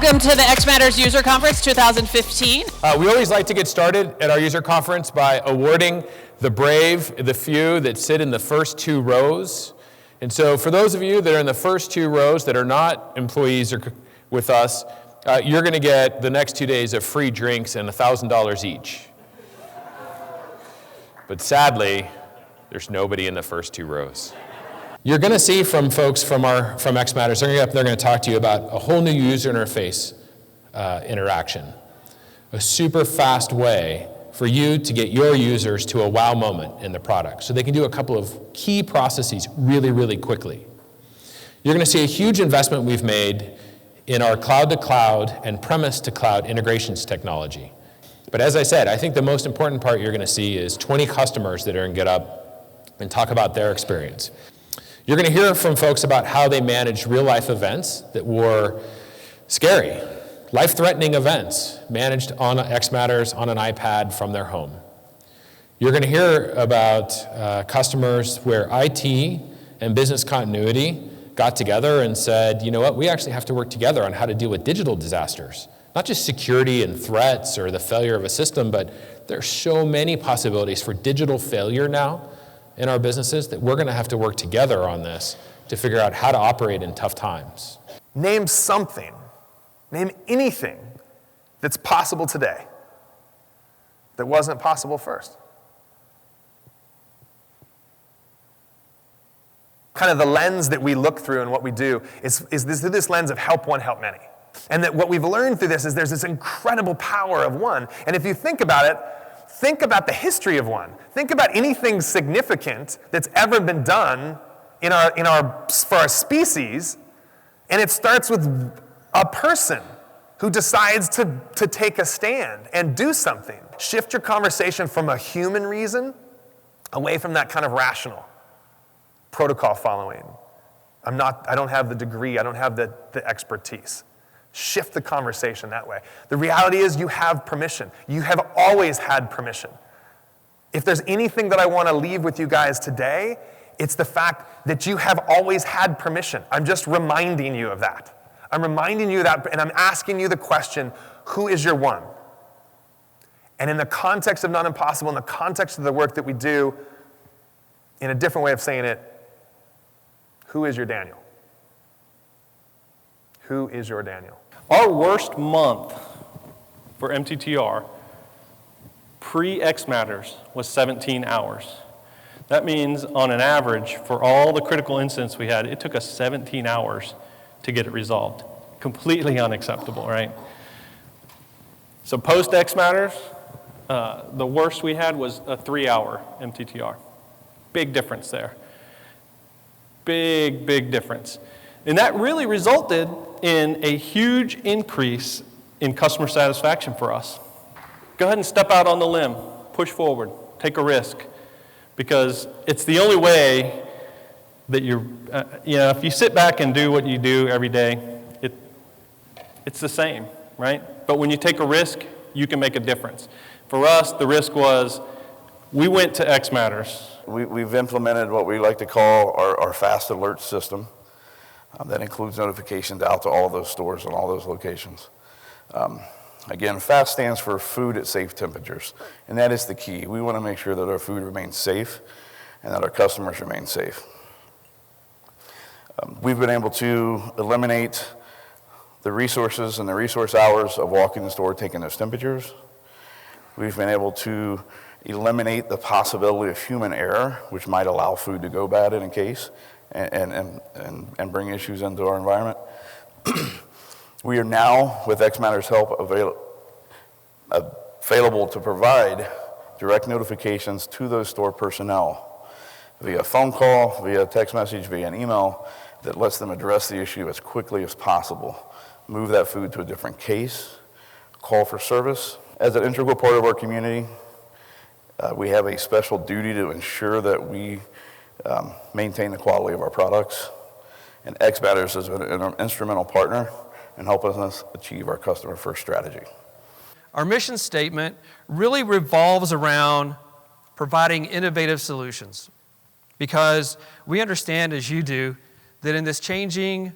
Welcome to the xMatters User Conference 2015. We always like to get started at our user conference by awarding the brave, the few that sit in the first two rows. And so for those of you that are in the first two rows that are not employees or with us, you're going to get the next 2 days of free drinks and $1,000 each. But sadly, there's nobody in the first two rows. You're going to see from folks from xMatters, they're going to talk to you about a whole new user interface interaction. A super fast way for you to get your users to a wow moment in the product. So they can do a couple of key processes really, really quickly. You're going to see a huge investment we've made in our cloud-to-cloud and premise-to-cloud integrations technology. But as I said, I think the most important part you're going to see is 20 customers that are going to get up and talk about their experience. You're going to hear from folks about how they managed real-life events that were scary, life-threatening events managed on xMatters on an iPad from their home. You're going to hear about customers where IT and business continuity got together and said, you know what, we actually have to work together on how to deal with digital disasters. Not just security and threats or the failure of a system, but there are so many possibilities for digital failure now in our businesses that we're going to have to work together on this to figure out how to operate in tough times. Name something, name anything that's possible today that wasn't possible first. Kind of the lens that we look through and what we do is this lens of help one, help many. And that what we've learned through this is there's this incredible power of one. And if you think about it, think about the history of one. Think about anything significant that's ever been done for our species, and it starts with a person who decides to take a stand and do something. Shift your conversation from a human reason away from that kind of rational protocol following. I don't have the degree, I don't have the expertise. Shift the conversation that way. The reality is you have permission. You have always had permission. If there's anything that I want to leave with you guys today, it's the fact that you have always had permission. I'm just reminding you of that. I'm reminding you of that, and I'm asking you the question, who is your one? And in the context of Not Impossible, in the context of the work that we do, in a different way of saying it, who is your Daniel? Who is your Daniel? Our worst month for MTTR pre-xMatters was 17 hours. That means on an average, for all the critical incidents we had, it took us 17 hours to get it resolved. Completely unacceptable, right? So post-xMatters, the worst we had was a 3-hour MTTR. Big difference there. Big, big difference. And that really resulted in a huge increase in customer satisfaction for us. Go ahead and step out on the limb, push forward, take a risk, because it's the only way that if you sit back and do what you do every day, it's the same, right? But when you take a risk, you can make a difference. For us, the risk was we went to xMatters. We've implemented what we like to call our fast alert system. That includes notifications out to all those stores and all those locations. Again, FAST stands for food at safe temperatures, and that is the key. We want to make sure that our food remains safe and that our customers remain safe. We've been able to eliminate the resources and the resource hours of walking the store taking those temperatures. We've been able to eliminate the possibility of human error, which might allow food to go bad in a case and bring issues into our environment. We are now, with xMatters' help, available to provide direct notifications to those store personnel via phone call, via text message, via an email that lets them address the issue as quickly as possible, move that food to a different case, call for service. As an integral part of our community, we have a special duty to ensure that we maintain the quality of our products, and xMatters is an instrumental partner in helping us achieve our customer-first strategy. Our mission statement really revolves around providing innovative solutions, because we understand, as you do, that in this changing,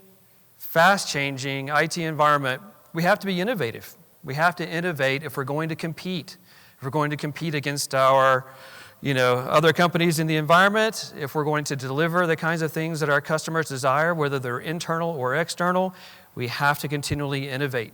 fast-changing IT environment, we have to be innovative. We have to innovate if we're going to compete. If we're going to compete against our other companies in the environment, if we're going to deliver the kinds of things that our customers desire, whether they're internal or external, we have to continually innovate.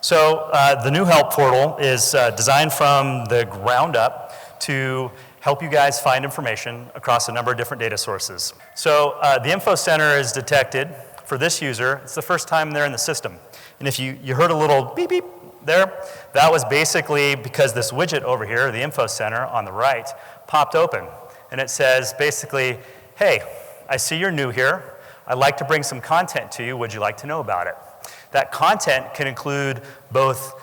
So the new help portal is designed from the ground up to help you guys find information across a number of different data sources. So the info center is detected for this user. It's the first time they're in the system. And if you heard a little beep beep there, that was basically because this widget over here, the info center on the right, popped open. And it says basically, hey, I see you're new here. I'd like to bring some content to you. Would you like to know about it? That content can include both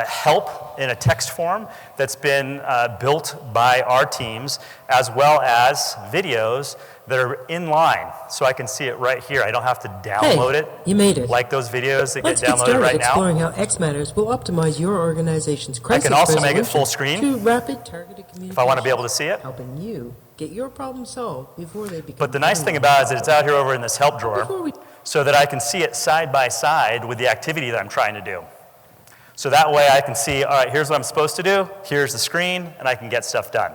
help in a text form that's been built by our teams, as well as videos that are in line. So I can see it right here. I don't have to download it. You made it. Like those videos that Let's get downloaded right now. Exploring how xMatters will optimize your organization's crisis I can also make it resolution full screen to rapid targeted communication. if I want to be able to see it. Helping you get your problem solved before they become. But the nice thing about it is that it's out here over in this help drawer, so that I can see it side by side with the activity that I'm trying to do. So that way I can see, all right, here's what I'm supposed to do, here's the screen, and I can get stuff done.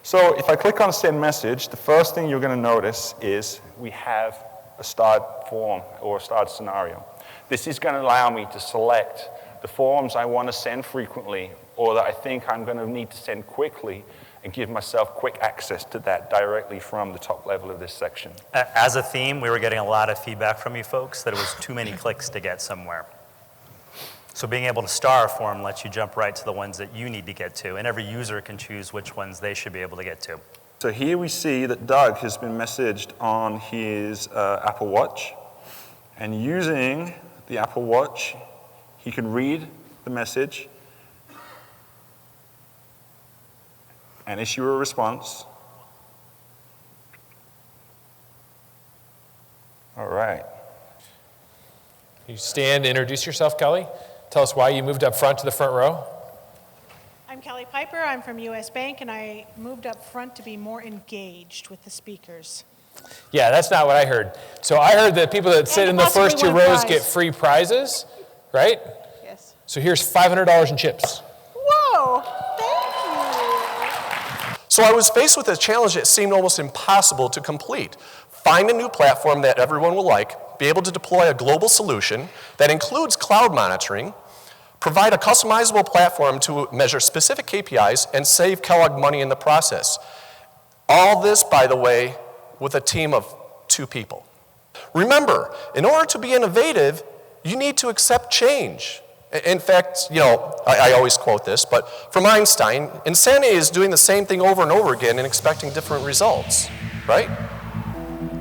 So if I click on send message, the first thing you're going to notice is we have a start form or a start scenario. This is going to allow me to select the forms I want to send frequently or that I think I'm going to need to send quickly and give myself quick access to that directly from the top level of this section. As a theme, we were getting a lot of feedback from you folks that it was too many clicks to get somewhere. So being able to star a form lets you jump right to the ones that you need to get to, and every user can choose which ones they should be able to get to. So here we see that Doug has been messaged on his Apple Watch, and using the Apple Watch, he can read the message and issue a response. All right. You stand, introduce yourself, Kelly. Tell us why you moved up front to the front row. I'm Kelly Piper. I'm from US Bank, and I moved up front to be more engaged with the speakers. Yeah, that's not what I heard. So I heard that people that sit in the first two rows get free prizes, right? Yes. So here's $500 in chips. Whoa! Thank you. So I was faced with a challenge that seemed almost impossible to complete. Find a new platform that everyone will like, be able to deploy a global solution that includes cloud monitoring, provide a customizable platform to measure specific KPIs, and save Kellogg money in the process. All this, by the way, with a team of 2 people. Remember, in order to be innovative, you need to accept change. In fact, I always quote this, but from Einstein, insanity is doing the same thing over and over again and expecting different results, right?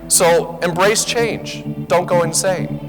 So embrace change. Don't go insane.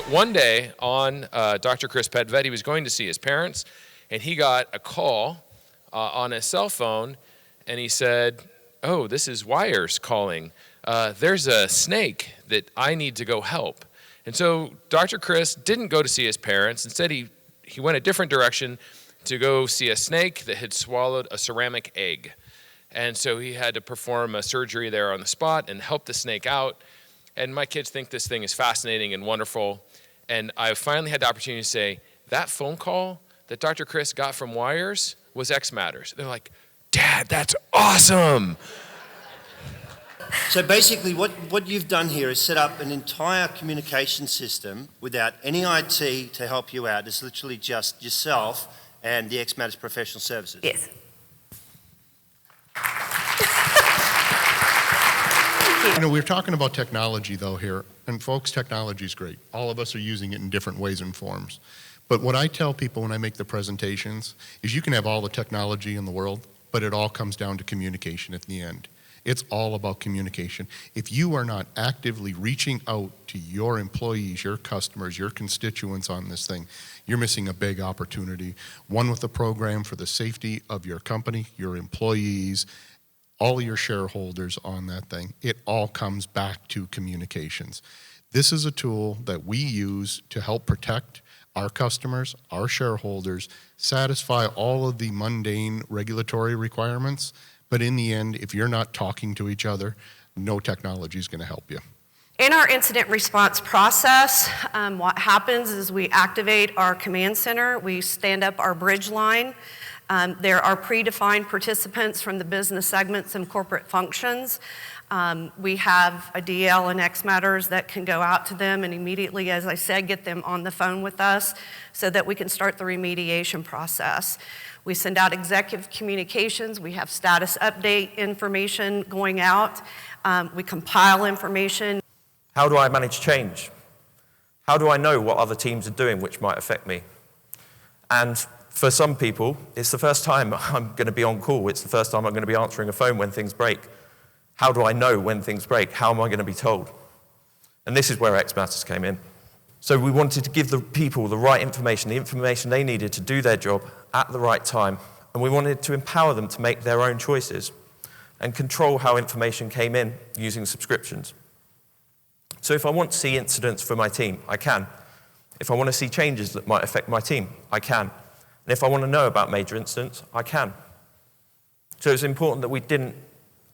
One day on Dr. Chris Pedvet, he was going to see his parents, and he got a call on his cell phone, and he said, "Oh, this is Wires calling. There's a snake that I need to go help." And so Dr. Chris didn't go to see his parents. Instead, he went a different direction to go see a snake that had swallowed a ceramic egg. And so he had to perform a surgery there on the spot and help the snake out. And my kids think this thing is fascinating and wonderful. And I finally had the opportunity to say, that phone call that Dr. Chris got from Wires was xMatters. They're like, "Dad, that's awesome." So basically what you've done here is set up an entire communication system without any IT to help you out. It's literally just yourself and the xMatters professional services. Yes. You know, we're talking about technology, though, here. And folks, technology is great. All of us are using it in different ways and forms. But what I tell people when I make the presentations is you can have all the technology in the world, but it all comes down to communication at the end. It's all about communication. If you are not actively reaching out to your employees, your customers, your constituents on this thing, you're missing a big opportunity. One, with a program for the safety of your company, your employees, all your shareholders on that thing. It all comes back to communications. This is a tool that we use to help protect our customers, our shareholders, satisfy all of the mundane regulatory requirements. But in the end, if you're not talking to each other, no technology is going to help you. In our incident response process, what happens is we activate our command center, we stand up our bridge line. There are predefined participants from the business segments and corporate functions. We have a DL and xMatters that can go out to them and immediately, as I said, get them on the phone with us so that we can start the remediation process. We send out executive communications. We have status update information going out. We compile information. How do I manage change? How do I know what other teams are doing which might affect me? And for some people, it's the first time I'm going to be on call. It's the first time I'm going to be answering a phone when things break. How do I know when things break? How am I going to be told? And this is where xMatters came in. So we wanted to give the people the right information, the information they needed to do their job at the right time. And we wanted to empower them to make their own choices and control how information came in using subscriptions. So if I want to see incidents for my team, I can. If I want to see changes that might affect my team, I can. And if I want to know about major incidents, I can. So it's important that we didn't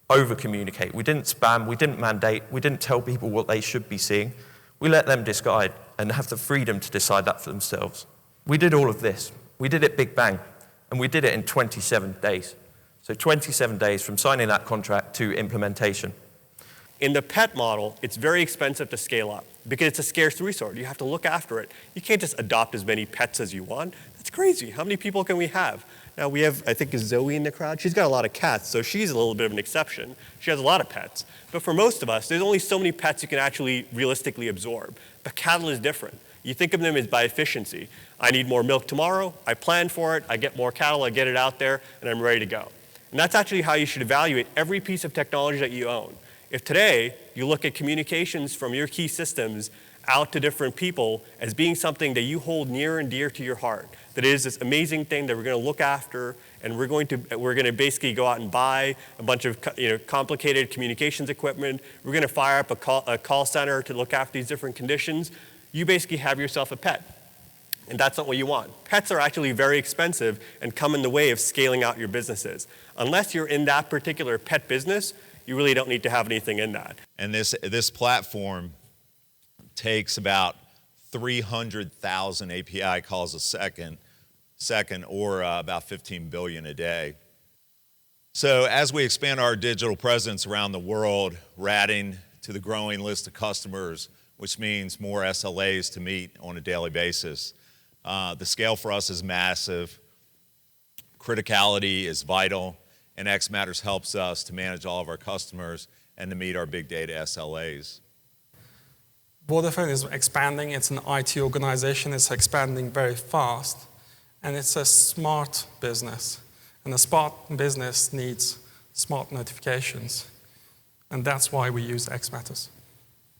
over-communicate. We didn't spam, we didn't mandate, we didn't tell people what they should be seeing. We let them decide and have the freedom to decide that for themselves. We did all of this. We did it big bang, and we did it in 27 days. So 27 days from signing that contract to implementation. In the pet model, it's very expensive to scale up because it's a scarce resource. You have to look after it. You can't just adopt as many pets as you want. That's crazy. How many people can we have? Now we have, I think, Zoe in the crowd. She's got a lot of cats, so she's a little bit of an exception. She has a lot of pets. But for most of us, there's only so many pets you can actually realistically absorb. But cattle is different. You think of them as by efficiency. I need more milk tomorrow. I plan for it. I get more cattle. I get it out there, and I'm ready to go. And that's actually how you should evaluate every piece of technology that you own. If today you look at communications from your key systems out to different people as being something that you hold near and dear to your heart, that is this amazing thing that we're going to look after, and we're going to basically go out and buy a bunch of complicated communications equipment. We're going to fire up a call center to look after these different conditions. You basically have yourself a pet. And that's not what you want. Pets are actually very expensive and come in the way of scaling out your businesses. Unless you're in that particular pet business, you really don't need to have anything in that. And this platform takes about 300,000 API calls a second, or about 15 billion a day. So as we expand our digital presence around the world, we're adding to the growing list of customers, which means more SLAs to meet on a daily basis. The scale for us is massive. Criticality is vital, and xMatters helps us to manage all of our customers and to meet our big data SLAs. Vodafone is expanding. It's an IT organization. It's expanding very fast. And it's a smart business. And a smart business needs smart notifications. And that's why we use xMatters.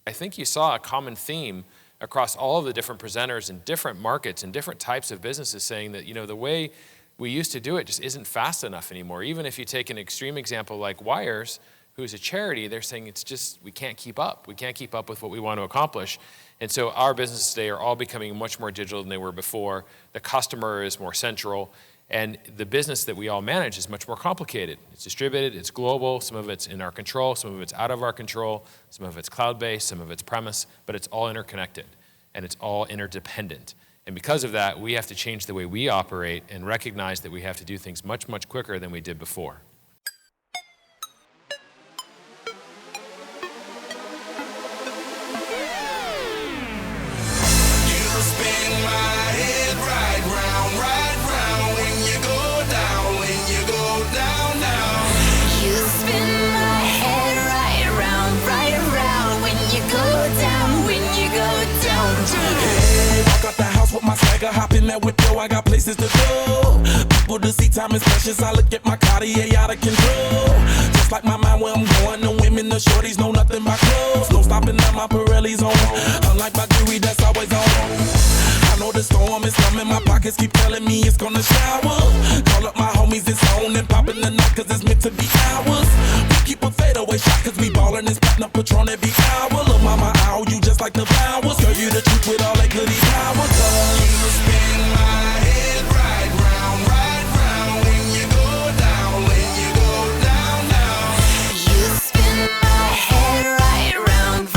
I think you saw a common theme across all of the different presenters in different markets and different types of businesses saying that, the way we used to do it just isn't fast enough anymore. Even if you take an extreme example like Wires, who's a charity, they're saying it's just, we can't keep up. We can't keep up with what we want to accomplish. And so our businesses today are all becoming much more digital than they were before. The customer is more central. And the business that we all manage is much more complicated. It's distributed, it's global, some of it's in our control, some of it's out of our control, some of it's cloud-based, some of it's premise, but it's all interconnected and it's all interdependent. And because of that, we have to change the way we operate and recognize that we have to do things much, much quicker than we did before. Take a hop in that whip, yo, I got places to go. People to see, time is precious. I look at my Cartier out of control. Just like my mind where I'm going, the women, the shorties know nothing but clothes. No stopping at my Pirelli's on. Unlike my jewelry that's always on. I know the storm is coming, my pockets keep telling me it's gonna shower. Call up my homies, it's on and popping the night cause it's meant to be ours. We keep a fadeaway shot cause we ballin' this platinum Patron every hour. Look mama, ow, you just like the flowers. Girl, you the truth with all that goody power. Cause you spin my head right round when you go down, when you go down, down. You spin my head right round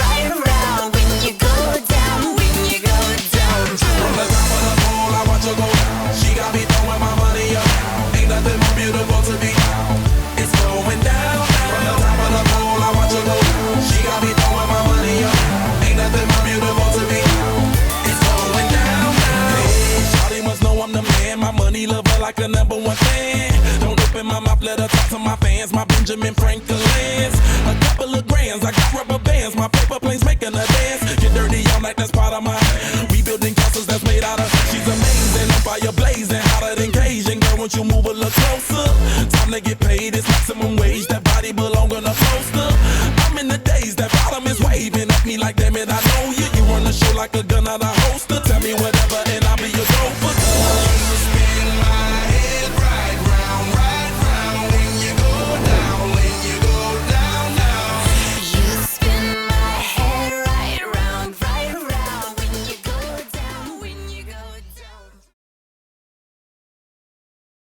when you go down, when you go down. From the top of the pole, I watch her go down. She got me throwing my money up. Ain't nothing more beautiful to me. It's going down. From the top of the pole, I watch her go down. She got me throwing my money up. Ain't nothing more beautiful to me. It's going down. Hey, shawty must know I'm the man. My money lover like a #1 fan. Don't open my mouth, let her talk to my fans. My Benjamin Franklin's. A couple of grands, I got rubber bands. My paper planes making a dance. Get dirty all night, that's part of my. We building castles that's made out of. She's amazing, on fire blazing, hotter than Cajun. Girl, won't you move a little closer? Time to get paid, it's maximum wage. That body belong on a poster. I'm in the days, that bottom is waving at me like, damn it, I know you. You run the show like a gun out of holster. Tell me what